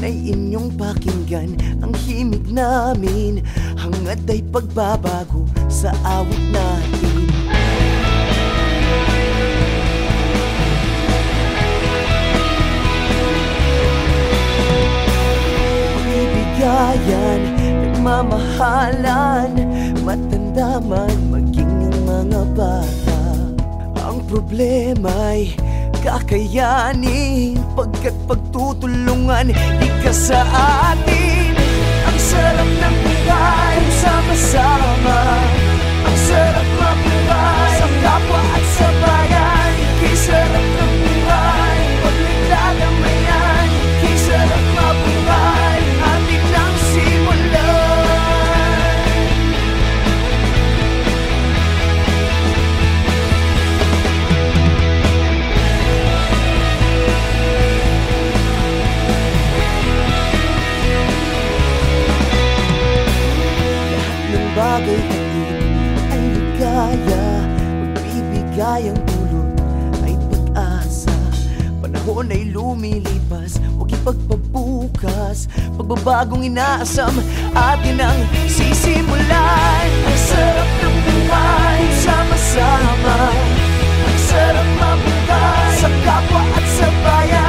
Sana'y inyong pakinggan ang himig namin, hangad ay pagbabago sa awit natin. Pag-ibigayan, nagmamahalan, matanda man maging ang mga bata. Ang problema'y kakayanin, pagkat pagtutulungan ika sa atin. Ang sarap ng buhay, sama-sama. Ang sarap mabuhay sa kapwa at sa bayan. Ika'y sarap ng buhay, pag nagdadamayan. Ika'y sarap mabuhay, atin ang simulan. Bagay hatid ay ligaya, magbibigay ang dulot ay pag-asa. Panahon ay lumilipas, huwag ipagpabukas. Pagbabagong inaasam, atin ang sisimulan. Ang sarap ng buhay, sama-sama. Ang sarap mabuhay sa kapwa at sa bayan.